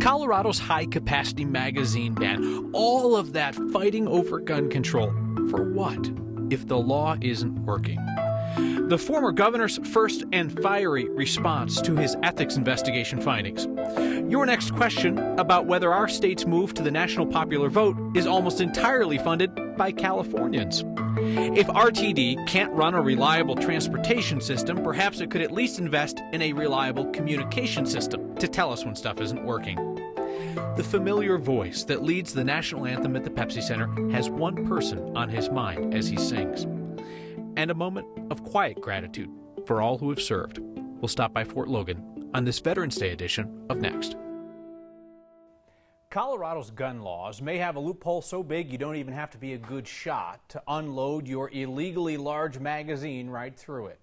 Colorado's high-capacity magazine ban, all of that fighting over gun control. For what, if the law isn't working? The former governor's first and fiery response to his ethics investigation findings. Your next question about whether our state's move to the national popular vote is almost entirely funded by Californians. If RTD can't run a reliable transportation system, perhaps it could at least invest in a reliable communication system to tell us when stuff isn't working. The familiar voice that leads the national anthem at the Pepsi Center has one person on his mind as he sings. And a moment of quiet gratitude for all who have served. We'll stop by Fort Logan on this Veterans Day edition of Next. Colorado's gun laws may have a loophole so big you don't even have to be a good shot to unload your illegally large magazine right through it.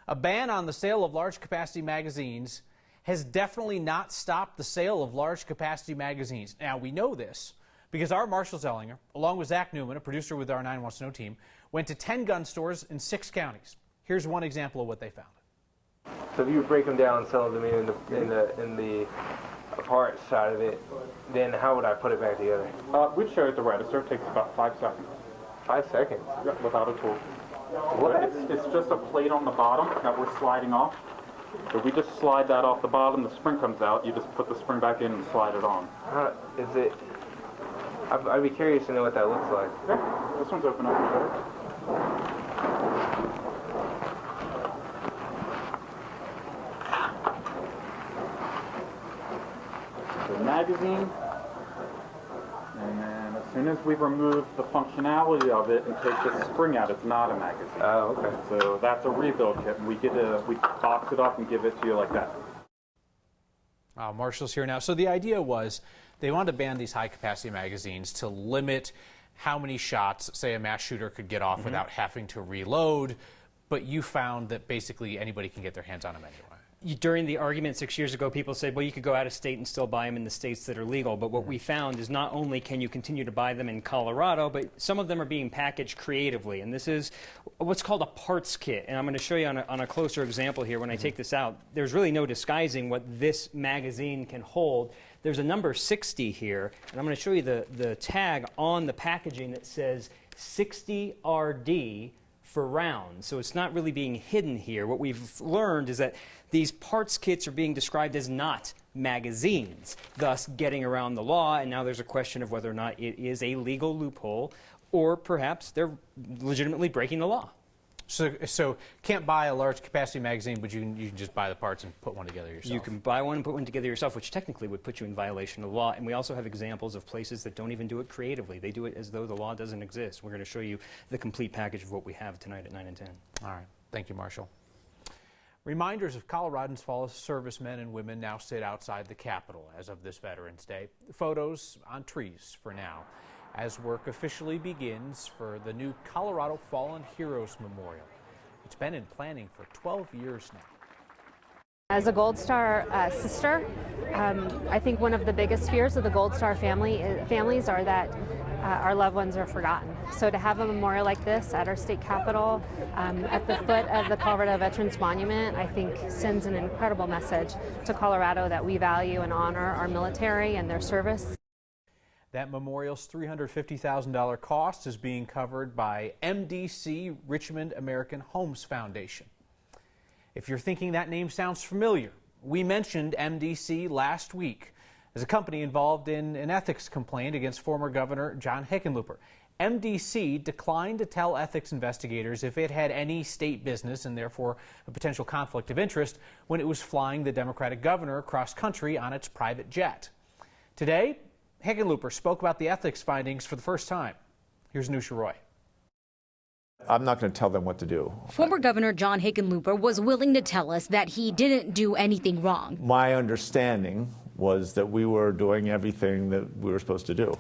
A ban on the sale of large capacity magazines has definitely not stopped the sale of large capacity magazines. Now, we know this because our Marshall Zellinger, along with Zach Newman, a producer with our 9 Wants to Know team, went to 10 gun stores in 6 counties. Here's one example of what they found. So if you break them down and sell them to me in the apart side of it, then how would I put it back together? We'd show it at the register. It takes about 5 seconds. 5 seconds? Yeah, without a tool. What? It's just a plate on the bottom that we're sliding off. So we just slide that off the bottom, the spring comes out, you just put the spring back in and slide it on. Is it... I'd be curious to know what that looks like. Yeah, this one's open up better. The magazine, and then as soon as we've removed the functionality of it and take the spring out, it's not a magazine. Oh, okay. So that's a rebuild kit, and we box it up and give it to you like that. Marshall's here now. So the idea was they wanted to ban these high-capacity magazines to limit how many shots, say, a mass shooter could get off without having to reload, but you found that basically anybody can get their hands on them anyway. During the argument 6 years ago, people said, well, you could go out of state and still buy them in the states that are legal. But what we found is not only can you continue to buy them in Colorado, but some of them are being packaged creatively. And this is what's called a parts kit. And I'm going to show you on a closer example here. When I take this out, there's really no disguising what this magazine can hold. There's a number 60 here. And I'm going to show you the tag on the packaging that says 60 RD for rounds. So it's not really being hidden here. What we've learned is that these parts kits are being described as not magazines, thus getting around the law. And now there's a question of whether or not it is a legal loophole, or perhaps they're legitimately breaking the law. So can't buy a large capacity magazine, but you can just buy the parts and put one together yourself. You can buy one and put one together yourself, which technically would put you in violation of the law. And we also have examples of places that don't even do it creatively. They do it as though the law doesn't exist. We're going to show you the complete package of what we have tonight at 9 and 10. All right. Thank you, Marshall. Reminders of Coloradans' fallen servicemen and women now sit outside the Capitol as of this Veterans Day. Photos on trees for now, as work officially begins for the new Colorado Fallen Heroes Memorial. It's been in planning for 12 years now. As a Gold Star sister, I think one of the biggest fears of the Gold Star families are that our loved ones are forgotten. So to have a memorial like this at our state capitol, at the foot of the Colorado Veterans Monument, I think sends an incredible message to Colorado that we value and honor our military and their service. That memorial's $350,000 cost is being covered by MDC Richmond American Homes Foundation. If you're thinking that name sounds familiar, we mentioned MDC last week as a company involved in an ethics complaint against former Governor John Hickenlooper. MDC declined to tell ethics investigators if it had any state business and therefore a potential conflict of interest when it was flying the Democratic governor across country on its private jet. Today, Hickenlooper spoke about the ethics findings for the first time. Here's Nusha Roy. I'm not going to tell them what to do. Former Governor John Hickenlooper was willing to tell us that he didn't do anything wrong. My understanding was that we were doing everything that we were supposed to do.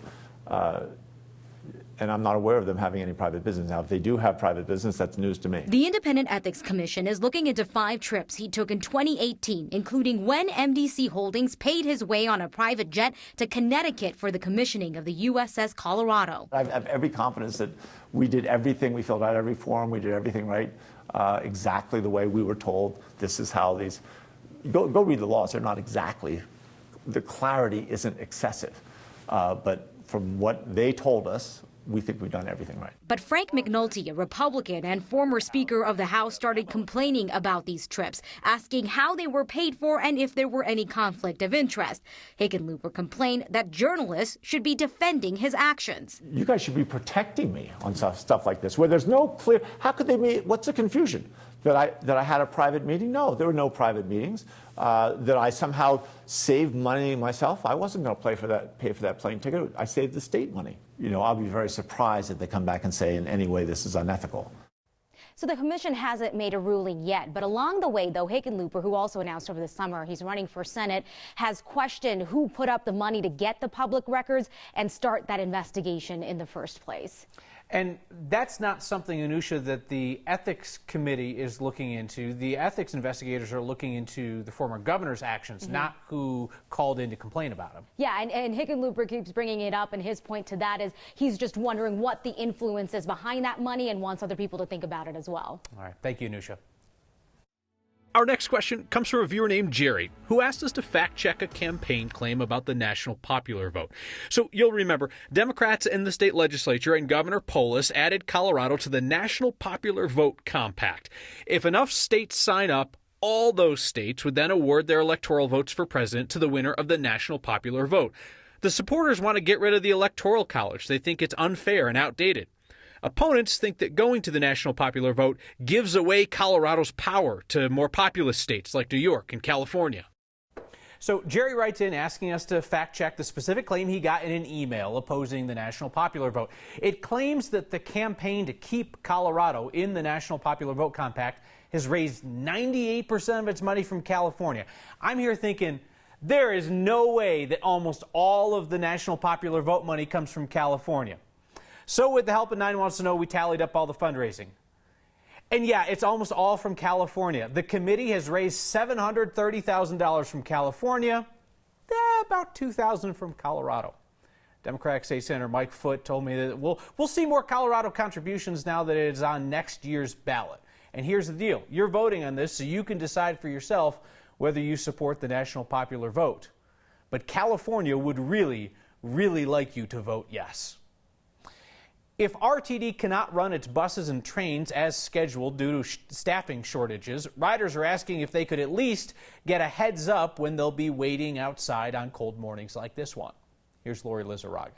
And I'm not aware of them having any private business. Now, if they do have private business, that's news to me. The Independent Ethics Commission is looking into 5 trips he took in 2018, including when MDC Holdings paid his way on a private jet to Connecticut for the commissioning of the USS Colorado. I have every confidence that we did everything. We filled out every form. We did everything right, exactly the way we were told. This is how these... Go read the laws. They're not exactly the clarity isn't excessive. But from what they told us, we think we've done everything right. But Frank McNulty, a Republican and former Speaker of the House, started complaining about these trips, asking how they were paid for and if there were any conflict of interest. Hickenlooper complained that journalists should be defending his actions. You guys should be protecting me on stuff like this, where there's no clear, how could they be, what's the confusion? That I had a private meeting? No, there were no private meetings. That I somehow saved money myself? I wasn't going to pay for that plane ticket. I saved the state money. You know, I'll be very surprised if they come back and say in any way this is unethical. So the commission hasn't made a ruling yet, but along the way, though, Hickenlooper, who also announced over the summer he's running for Senate, has questioned who put up the money to get the public records and start that investigation in the first place. And that's not something, Anusha, that the ethics committee is looking into. The ethics investigators are looking into the former governor's actions, not who called in to complain about him. Yeah, and Hickenlooper keeps bringing it up, and his point to that is he's just wondering what the influence is behind that money and wants other people to think about it as well. All right. Thank you, Anusha. Our next question comes from a viewer named Jerry, who asked us to fact-check a campaign claim about the national popular vote. So you'll remember, Democrats in the state legislature and Governor Polis added Colorado to the National Popular Vote Compact. If enough states sign up, all those states would then award their electoral votes for president to the winner of the national popular vote. The supporters want to get rid of the Electoral College. They think it's unfair and outdated. Opponents think that going to the national popular vote gives away Colorado's power to more populous states like New York and California. So Jerry writes in asking us to fact-check the specific claim he got in an email opposing the national popular vote. It claims that the campaign to keep Colorado in the national popular vote compact has raised 98% of its money from California. I'm here thinking there is no way that almost all of the national popular vote money comes from California. So with the help of 9 Wants to Know, we tallied up all the fundraising. And yeah, it's almost all from California. The committee has raised $730,000 from California, about $2,000 from Colorado. Democratic State Senator Mike Foote told me that we'll see more Colorado contributions now that it is on next year's ballot. And here's the deal. You're voting on this so you can decide for yourself whether you support the national popular vote. But California would really, really like you to vote yes. If RTD cannot run its buses and trains as scheduled due to staffing shortages, riders are asking if they could at least get a heads up when they'll be waiting outside on cold mornings like this one. Here's Lori Lizarraga.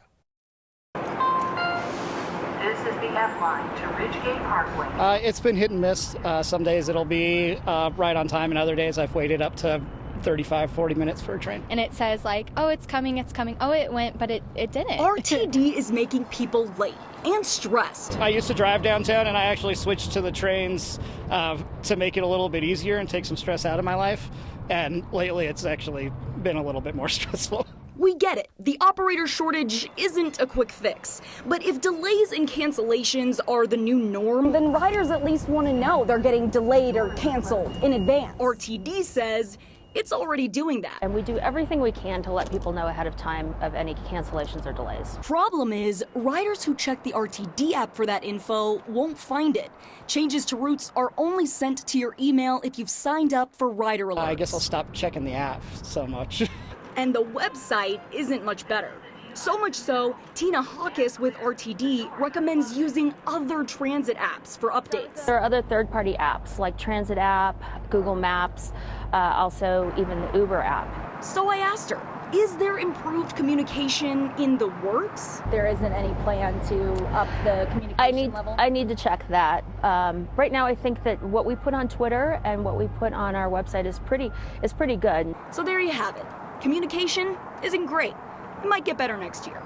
This is the F line to Ridgegate Parkway. It's been hit and miss. Some days it'll be right on time, and other days I've waited up to 35, 40 minutes for a train. And it says like, oh, it's coming. Oh, it went, but it didn't. RTD is making people late and stressed. I used to drive downtown, and I actually switched to the trains to make it a little bit easier and take some stress out of my life. And lately it's actually been a little bit more stressful. We get it. The operator shortage isn't a quick fix. But if delays and cancellations are the new norm, Then riders at least want to know they're getting delayed or canceled in advance. RTD says it's already doing that. And we do everything we can to let people know ahead of time of any cancellations or delays. Problem is, riders who check the RTD app for that info won't find it. Changes to routes are only sent to your email if you've signed up for rider alerts. I guess I'll stop checking the app so much. And the website isn't much better. So much so, Tina Hawkes with RTD recommends using other transit apps for updates. There are other third-party apps like Transit app, Google Maps, also even the Uber app. So I asked her, is there improved communication in the works? There isn't any plan to up the communication level? I need to check that. Right now I think that what we put on Twitter and what we put on our website is pretty good. So there you have it. Communication isn't great. It might get better next year.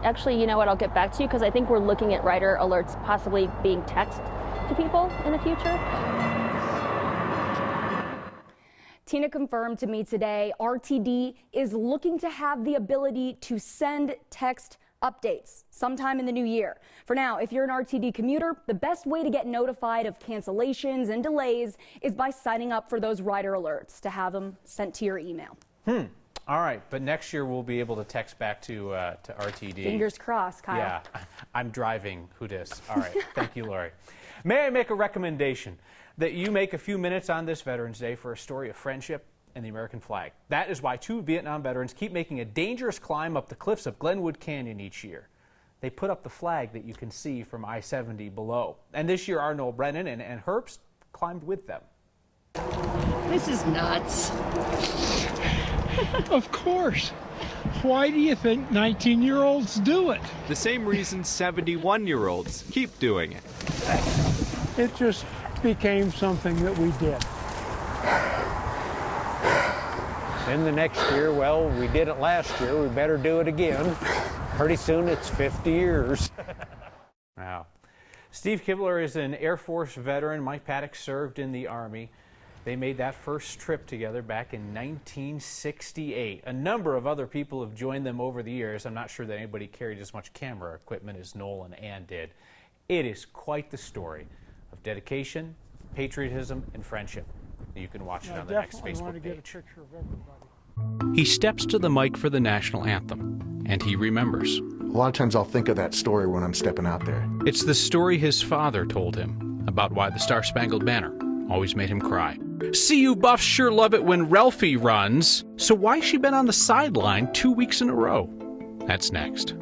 Actually, you know what, I'll get back to you because I think we're looking at rider alerts possibly being text to people in the future. Tina confirmed to me today RTD is looking to have the ability to send text updates sometime in the new year. For now, if you're an RTD commuter, the best way to get notified of cancellations and delays is by signing up for those rider alerts to have them sent to your email. All right, but next year we'll be able to text back to RTD. Fingers crossed, Kyle. Yeah, I'm driving. Who dis? All right, thank you, Lori. May I make a recommendation that you make a few minutes on this Veterans Day for a story of friendship? and the American flag. That is why 2 Vietnam veterans keep making a dangerous climb up the cliffs of Glenwood Canyon each year. They put up the flag that you can see from I-70 below. And this year, Arnold Brennan and Herbst climbed with them. This is nuts. Of course. Why do you think 19-year-olds do it? The same reason 71-year-olds keep doing it. It just became something that we did. Then the next year, well, we did it last year, we better do it again. Pretty soon it's 50 years. Wow. Steve Kibler is an Air Force veteran. Mike Paddock served in the Army. They made that first trip together back in 1968. A number of other people have joined them over the years. I'm not sure that anybody carried as much camera equipment as Noel and Ann did. It is quite the story of dedication, patriotism, and friendship. You can watch it on the next Facebook page. He steps to the mic for the national anthem, and he remembers. A lot of times I'll think of that story when I'm stepping out there. It's the story his father told him about why the Star-Spangled Banner always made him cry. CU buffs sure love it when Ralphie runs, so why's she been on the sideline 2 weeks in a row? That's next.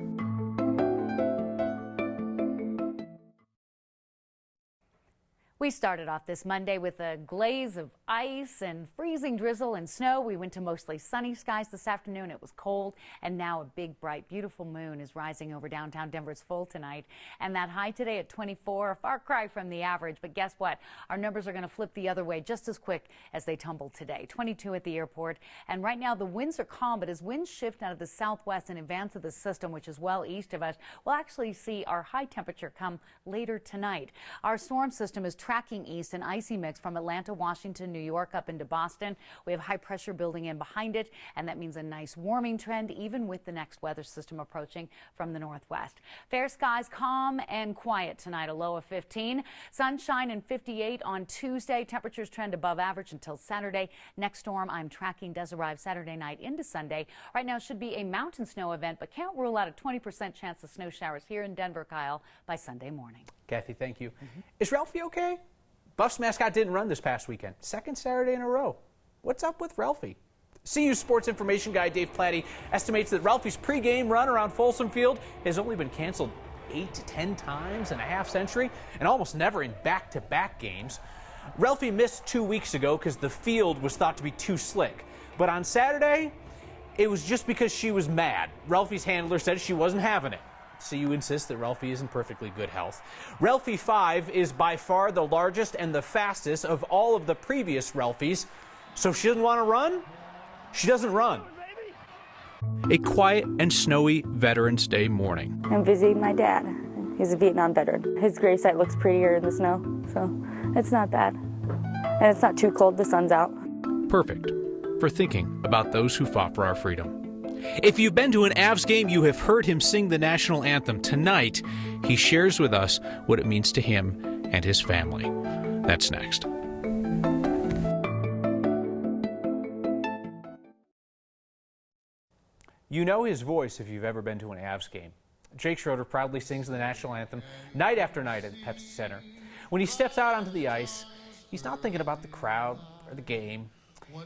We started off this Monday with a glaze of ice and freezing drizzle and snow. We went to mostly sunny skies this afternoon. It was cold, and now a big, bright, beautiful moon is rising over downtown Denver. It's full tonight, and that high today at 24, a far cry from the average. But guess what? Our numbers are going to flip the other way just as quick as they tumble today. 22 at the airport, and right now the winds are calm, but as winds shift out of the southwest in advance of the system, which is well east of us, we'll actually see our high temperature come later tonight. Our storm system is tracking east, an icy mix from Atlanta, Washington, New York up into Boston. We have high pressure building in behind it, and that means a nice warming trend even with the next weather system approaching from the northwest. Fair skies, calm and quiet tonight, a low of 15. Sunshine and 58 on Tuesday. Temperatures trend above average until Saturday. Next storm I'm tracking does arrive Saturday night into Sunday. Right now should be a mountain snow event, but can't rule out a 20% chance of snow showers here in Denver, Kyle, by Sunday morning. Kathy, thank you. Is Ralphie okay? Buffs mascot didn't run this past weekend. Second Saturday in a row. What's up with Ralphie? CU sports information guy Dave Platty estimates that Ralphie's pregame run around Folsom Field has only been canceled 8 to 10 times in a half century and almost never in back-to-back games. Ralphie missed 2 weeks ago because the field was thought to be too slick. But on Saturday, it was just because she was mad. Ralphie's handler said she wasn't having it. CU insists that Ralphie is in perfectly good health. Ralphie 5 is by far the largest and the fastest of all of the previous Ralphies. So if she doesn't want to run, she doesn't run. A quiet and snowy Veterans Day morning. I'm visiting my dad. He's a Vietnam veteran. His gravesite looks prettier in the snow, so it's not bad. And it's not too cold, the sun's out. Perfect for thinking about those who fought for our freedom. If you've been to an Avs game, you have heard him sing the national anthem. Tonight, he shares with us what it means to him and his family. That's next. You know his voice if you've ever been to an Avs game. Jake Schroeder proudly sings the national anthem night after night at the Pepsi Center. When he steps out onto the ice, he's not thinking about the crowd or the game.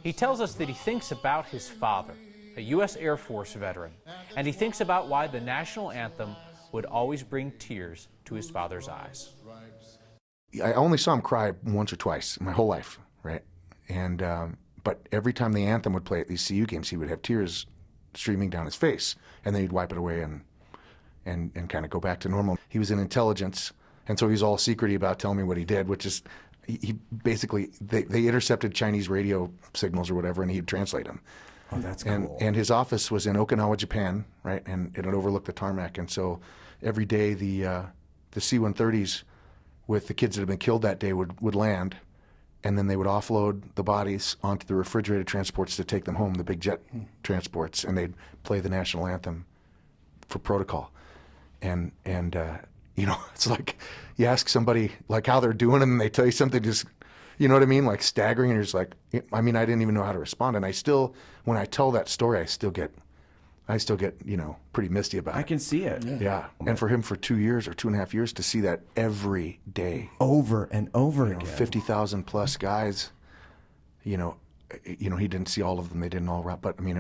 He tells us that he thinks about his father, a U.S. Air Force veteran, and he thinks about why the national anthem would always bring tears to his father's eyes. I only saw him cry once or twice in my whole life, right? And but every time the anthem would play at these CU games, he would have tears streaming down his face, and then he'd wipe it away and kind of go back to normal. He was in intelligence, and so he was all secrety about telling me what he did, which is he basically they intercepted Chinese radio signals or whatever, and he'd translate them. Oh, that's cool. And his office was in Okinawa, Japan, right? And it overlooked the tarmac. And so every day the C-130s with the kids that had been killed that day would land, and then they would offload the bodies onto the refrigerated transports to take them home, the big jet transports, and they'd play the national anthem for protocol. And you know, it's like you ask somebody like how they're doing, and they tell you something just, you know what I mean, like staggering, and you're just like, I mean, I didn't even know how to respond. And I still, when I tell that story, I still get, you know, pretty misty about it. I can see it. Yeah. And for him for 2 years or 2.5 years to see that every day. Over and over again. 50,000 plus guys, you know, you know, he didn't see all of them. They didn't all run. But I mean,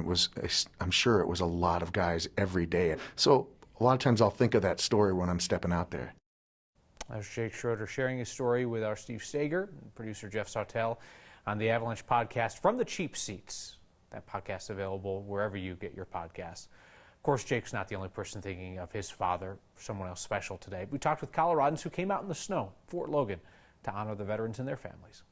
I'm sure it was a lot of guys every day. So a lot of times I'll think of that story when I'm stepping out there. There's Jake Schroeder sharing his story with our Steve Sager and producer Jeff Sautel on the Avalanche podcast from the cheap seats. That podcast available wherever you get your podcasts. Of course, Jake's not the only person thinking of his father, someone else special today. We talked with Coloradans who came out in the snow, Fort Logan, to honor the veterans and their families.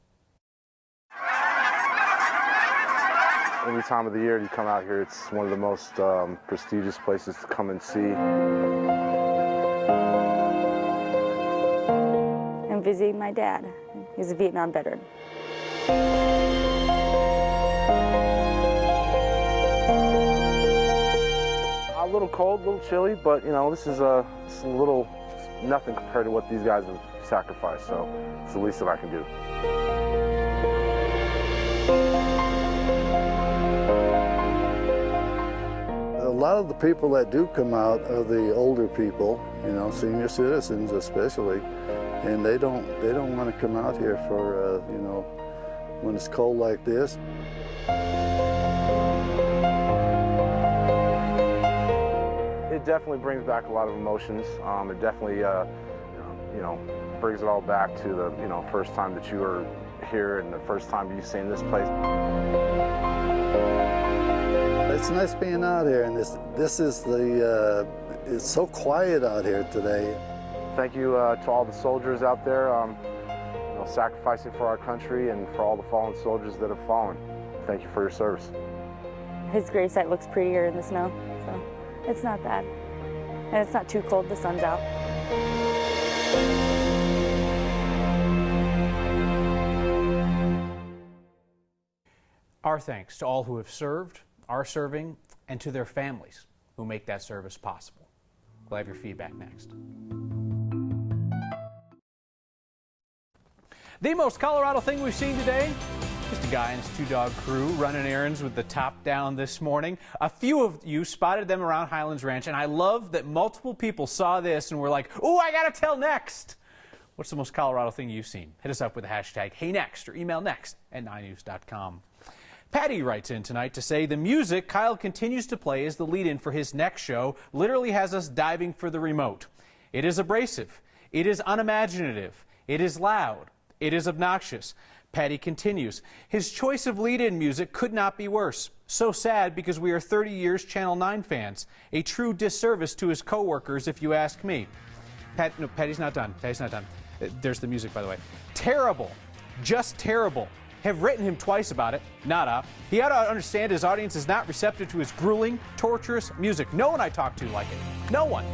Any time of the year you come out here, it's one of the most prestigious places to come and see. I'm visiting my dad. He's a Vietnam veteran. A little cold, a little chilly, but you know, this is a little nothing compared to what these guys have sacrificed, so it's the least that I can do. A lot of the people that do come out are the older people, you know, senior citizens especially, and they don't want to come out here for you know, when it's cold like this. It definitely brings back a lot of emotions. It definitely, you know, brings it all back to the, you know, first time that you were here and the first time you've seen this place. It's nice being out here, and this is the, it's so quiet out here today. Thank you to all the soldiers out there, you know, sacrificing for our country, and for all the fallen soldiers that have fallen. Thank you for your service. His gravesite looks prettier in the snow, so it's not bad. And it's not too cold, the sun's out. Our thanks to all who have served, are serving, and to their families who make that service possible. We'll have your feedback next. The most Colorado thing we've seen today, just a guy and his two-dog crew running errands with the top down this morning. A few of you spotted them around Highlands Ranch, and I love that multiple people saw this and were like, "Ooh, I gotta tell Next." What's the most Colorado thing you've seen? Hit us up with the hashtag HeyNext or email next@9news.com. Patty writes in tonight to say the music Kyle continues to play as the lead-in for his next show literally has us diving for the remote. It is abrasive. It is unimaginative. It is loud. It is obnoxious. Patty continues, his choice of lead-in music could not be worse. So sad because we are 30 years Channel 9 fans. A true disservice to his co-workers, if you ask me. No, Patty's not done. Patty's not done. There's the music, by the way. Terrible. Just terrible. Have written him twice about it. Nada. He ought to understand his audience is not receptive to his grueling, torturous music. No one I talk to like it. No one.